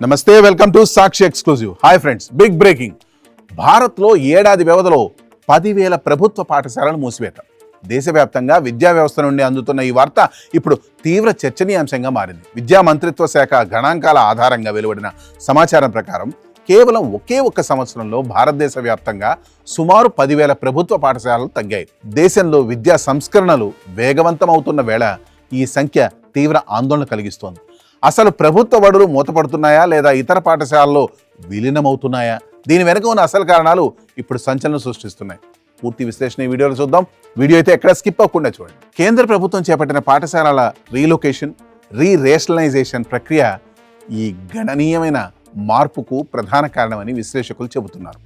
నమస్తే, welcome to Sakshi exclusive. Hi friends, big breaking. భారత్లో ఏడాది వ్యవధిలో 10,000 ప్రభుత్వ పాఠశాలలు మూసివేత. దేశవ్యాప్తంగా విద్యా వ్యవస్థ నుండి అందుతున్న ఈ వార్త ఇప్పుడు తీవ్ర చర్చనీయాంశంగా మారింది. విద్యా మంత్రిత్వ శాఖ గణాంకాల ఆధారంగా వెలువడిన సమాచారం ప్రకారం కేవలం ఒకే ఒక్క సంవత్సరంలో భారతదేశ వ్యాప్తంగా సుమారు 10,000 ప్రభుత్వ పాఠశాలలు తగ్గాయి. దేశంలో విద్యా సంస్కరణలు వేగవంతమవుతున్న వేళ ఈ సంఖ్య తీవ్ర ఆందోళన కలిగిస్తోంది. అసలు ప్రభుత్వ బడులు మూతపడుతున్నాయా లేదా ఇతర పాఠశాలల్లో విలీనమవుతున్నాయా? దీని వెనుక ఉన్న అసలు కారణాలు ఇప్పుడు సంచలనం సృష్టిస్తున్నాయి. పూర్తి విశ్లేషణ ఈ వీడియోలో చూద్దాం. వీడియో అయితే ఎక్కడ స్కిప్ అవ్వకుండా చూడండి. కేంద్ర ప్రభుత్వం చేపట్టిన పాఠశాలల రీలొకేషన్, రేషనలైజేషన్ ప్రక్రియ ఈ గణనీయమైన మార్పుకు ప్రధాన కారణమని విశ్లేషకులు చెబుతున్నారు.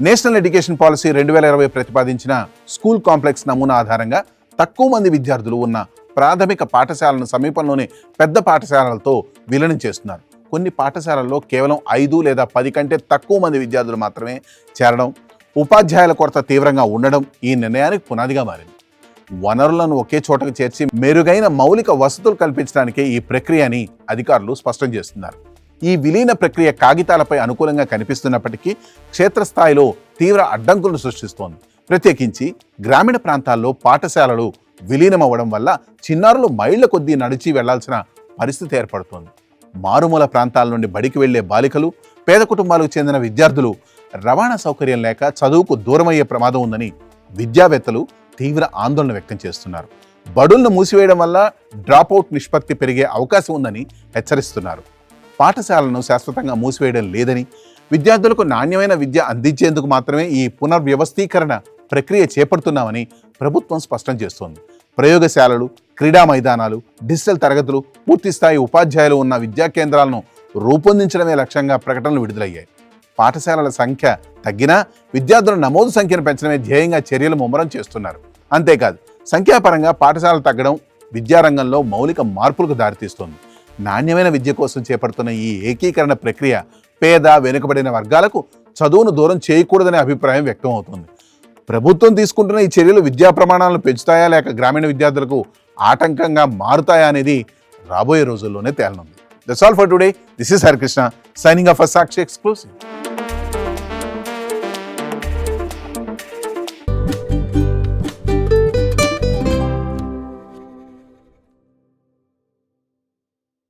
నేషనల్ ఎడ్యుకేషన్ పాలసీ 2020 ప్రతిపాదించిన స్కూల్ కాంప్లెక్స్ నమూనా ఆధారంగా తక్కువ మంది విద్యార్థులు ఉన్న ప్రాథమిక పాఠశాలను సమీపంలోని పెద్ద పాఠశాలలతో విలీనం చేస్తున్నారు. కొన్ని పాఠశాలల్లో కేవలం 5 లేదా 10 కంటే తక్కువ మంది విద్యార్థులు మాత్రమే చేరడం, ఉపాధ్యాయుల కొరత తీవ్రంగా ఉండడం ఈ నిర్ణయానికి పునాదిగా మారింది. వనరులను ఒకే చోటకు చేర్చి మెరుగైన మౌలిక వసతులు కల్పించడానికే ఈ ప్రక్రియని అధికారులు స్పష్టం చేస్తున్నారు. ఈ విలీన ప్రక్రియ కాగితాలపై అనుకూలంగా కనిపిస్తున్నప్పటికీ క్షేత్రస్థాయిలో తీవ్ర అడ్డంకులను సృష్టిస్తోంది. ప్రత్యేకించి గ్రామీణ ప్రాంతాల్లో పాఠశాలలు విలీనమవ్వడం వల్ల చిన్నారులు మైళ్ల కొద్దీ నడిచి వెళ్లాల్సిన పరిస్థితి ఏర్పడుతోంది. మారుమూల ప్రాంతాల నుండి బడికి వెళ్లే బాలికలు, పేద కుటుంబాలకు చెందిన విద్యార్థులు రవాణా సౌకర్యం లేక చదువుకు దూరమయ్యే ప్రమాదం ఉందని విద్యావేత్తలు తీవ్ర ఆందోళన వ్యక్తం చేస్తున్నారు. బడులను మూసివేయడం వల్ల డ్రాపౌట్ నిష్పత్తి పెరిగే అవకాశం ఉందని హెచ్చరిస్తున్నారు. పాఠశాలను శాశ్వతంగా మూసివేయడం లేదని, విద్యార్థులకు నాణ్యమైన విద్య అందించేందుకు మాత్రమే ఈ పునర్వ్యవస్థీకరణ ప్రక్రియ చేపడుతున్నామని ప్రభుత్వం స్పష్టం చేస్తోంది. ప్రయోగశాలలు, క్రీడా మైదానాలు, డిజిటల్ తరగతులు, పూర్తిస్థాయి ఉపాధ్యాయులు ఉన్న విద్యా కేంద్రాలను రూపొందించడమే లక్ష్యంగా ప్రకటనలు విడుదలయ్యాయి. పాఠశాలల సంఖ్య తగ్గినా విద్యార్థుల నమోదు సంఖ్యను పెంచడమే ధ్యేయంగా చర్యలు ముమ్మరం చేస్తున్నారు. అంతేకాదు, సంఖ్యాపరంగా పాఠశాలలు తగ్గడం విద్యారంగంలో మౌలిక మార్పులకు దారితీస్తోంది. నాణ్యమైన విద్య కోసం చేపడుతున్న ఈ ఏకీకరణ ప్రక్రియ పేద, వెనుకబడిన వర్గాలకు చదువును దూరం చేయకూడదనే అభిప్రాయం వ్యక్తం అవుతుంది. ప్రభుత్వం తీసుకుంటున్న ఈ చర్యలు విద్యా ప్రమాణాలను పెంచుతాయా లేక గ్రామీణ విద్యార్థులకు ఆటంకంగా మారుతాయా అనేది రాబోయే రోజుల్లోనే తేలనుంది. That's all for today. This is Harikrishna signing off for Sakshi exclusive.